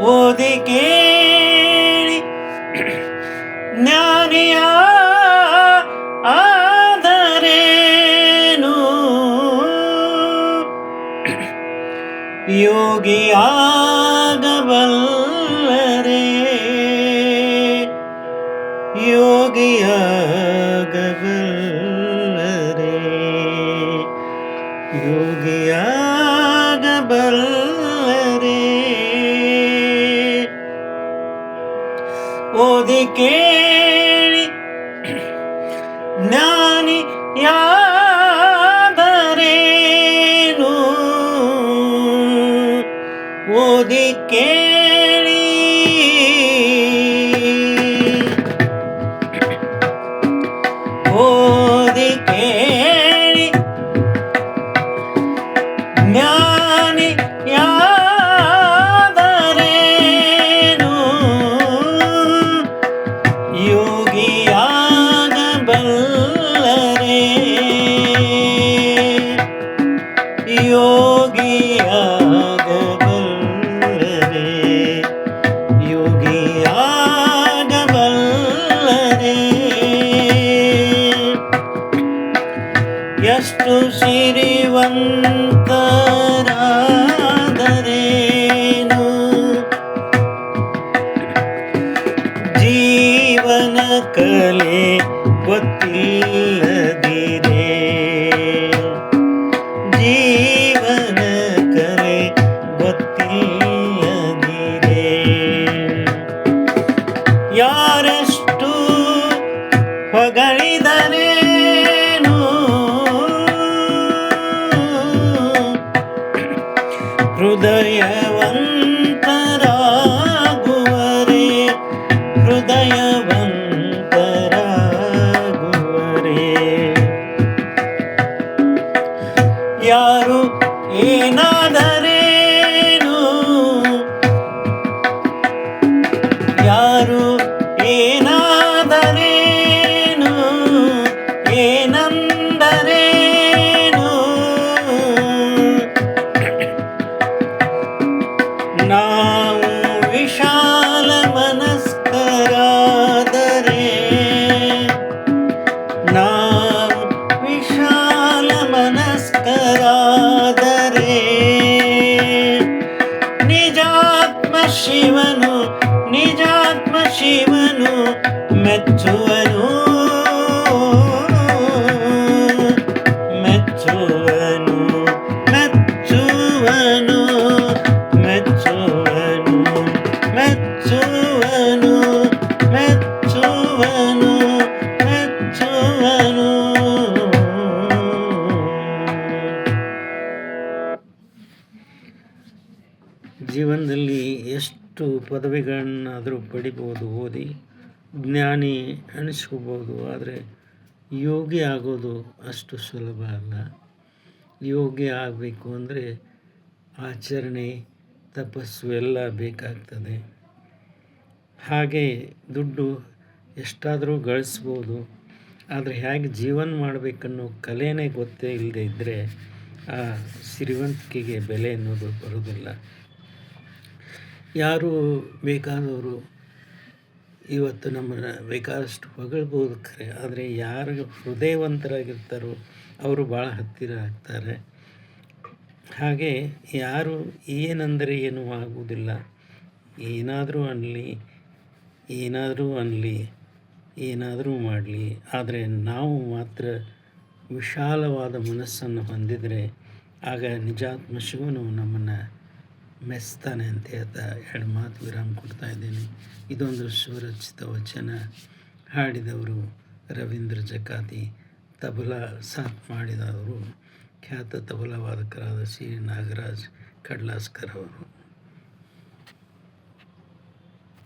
ಓದಿ ಕೇಳಿ ಜ್ಞಾನಿಯ ಆದರೇನು, ಯೋಗಿಯಾಗಬಲ್ಲರೆ, ಯೋಗಿಯಾಗಬಲ್ಲರೆ, ಯೋಗಿಯಾಗಬಲ್ಲರೆ. ಓದಿ ಕೇಳಿ ಜ್ಞಾನಿ ಯಾದರೇನು, ಓದಿ ಕೇಳಿ ಓದಿ ಕೇಳಿ ಜ್ಞಾನಿ ಯಾದರೇನು, ಯೋಗಿಯಾಗಬಲ್ಲರೆ, ಯೋಗಿಯಾಗಬಲ್ಲರೆ, ಯೋಗಿಯಾಗಬಲ್ಲರೆ. ಎಷ್ಟು ಸಿರಿವಂತರಾದರೇನು, ಜೀವನ ಕಲೆ ಗೊತ್ತಿಲ್ಲದಿರೆ, ಜೀವನ ಕಲೆ ಗೊತ್ತಿಲ್ಲದಿರೆ. ಯಾರೆಷ್ಟು ಹೊಗಳಿದರೇನು, ಹೃದಯವಂತರಾಗುವರೆ, ಹೃದಯವಂತರಾಗುವರೆ. ಯಾರು ಏನಾದರೇನು, ಯಾರು ಏನಾದರೇನು, ಏನಂದರೇನು, ನಾವು ವಿಶಾಲ ಮನಸ್ಕರಾದರೆ, ನಾವು ವಿಶಾಲ ಮನಸ್ಕರಾದರೆ, ನಿಜಾತ್ಮ ಶಿವನು, ನಿಜಾತ್ಮ ಶಿವನು ಮೆಚ್ಚುವನು, ಮೆಚ್ಚುವನು, ಮೆಚ್ಚುವನು, ಮೆಚ್ಚುವನು, ಮೆಚ್ಚುವನು, ಮೆಚ್ಚುವನು, ಮೆಚ್ಚುವನು. ಜೀವನದಲ್ಲಿ ಎಷ್ಟು ಪದವಿಗಳನ್ನಾದರೂ ಪಡಿಬೋದು, ಓದಿ ಜ್ಞಾನಿ ಅನಿಸ್ಕೋಬೋದು. ಆದರೆ ಯೋಗಿ ಆಗೋದು ಅಷ್ಟು ಸುಲಭ ಅಲ್ಲ. ಯೋಗಿ ಆಗಬೇಕು ಅಂದರೆ ಆಚರಣೆ, ತಪಸ್ಸು ಎಲ್ಲ ಬೇಕಾಗ್ತದೆ. ಹಾಗೆ ದುಡ್ಡು ಎಷ್ಟಾದರೂ ಗಳಿಸ್ಬೋದು, ಆದರೆ ಹೇಗೆ ಜೀವನ ಮಾಡಬೇಕನ್ನೋ ಕಲೆನೇ ಗೊತ್ತೇ ಇಲ್ಲದೆ ಇದ್ದರೆ ಆ ಸಿರಿವಂತಿಕೆಗೆ ಬೆಲೆ ಅನ್ನೋದು ಬರೋದಿಲ್ಲ. ಯಾರು ಬೇಕಾದವರು ಇವತ್ತು ನಮ್ಮನ್ನು ಬೇಕಾದಷ್ಟು ಹೊಗಳ್ಬೋದು ಖರೆ, ಆದರೆ ಯಾರು ಹೃದಯವಂತರಾಗಿರ್ತಾರೋ ಅವರು ಭಾಳ ಹತ್ತಿರ ಆಗ್ತಾರೆ. ಹಾಗೆ ಯಾರು ಏನಂದರೆ ಏನೂ ಆಗುವುದಿಲ್ಲ, ಏನಾದರೂ ಅನ್ನಲಿ, ಏನಾದರೂ ಅನ್ನಲಿ, ಏನಾದರೂ ಮಾಡಲಿ, ಆದರೆ ನಾವು ಮಾತ್ರ ವಿಶಾಲವಾದ ಮನಸ್ಸನ್ನು ಹೊಂದಿದರೆ ಆಗ ನಿಜಾತ್ಮ ಶಿವನು ನಮ್ಮನ್ನು ಮೆಚ್ತಾನೆ ಅಂತ ಹೇಳ್ತಾ ಎರಡು ಮಾತು ವಿರಾಮ ಕೊಡ್ತಾ ಇದ್ದೀನಿ. ಇದೊಂದು ಸ್ವರಚಿತ ವಚನ. ಹಾಡಿದವರು ರವೀಂದ್ರ ಜಕಾತಿ, ತಬಲಾ ಸಾಥ್ ಮಾಡಿದವರು ಖ್ಯಾತ ತಬಲಾ ವಾದಕರಾದ ಸಿ ನಾಗರಾಜ್ ಕಡ್ಲಾಸ್ಕರ್ ಅವರು.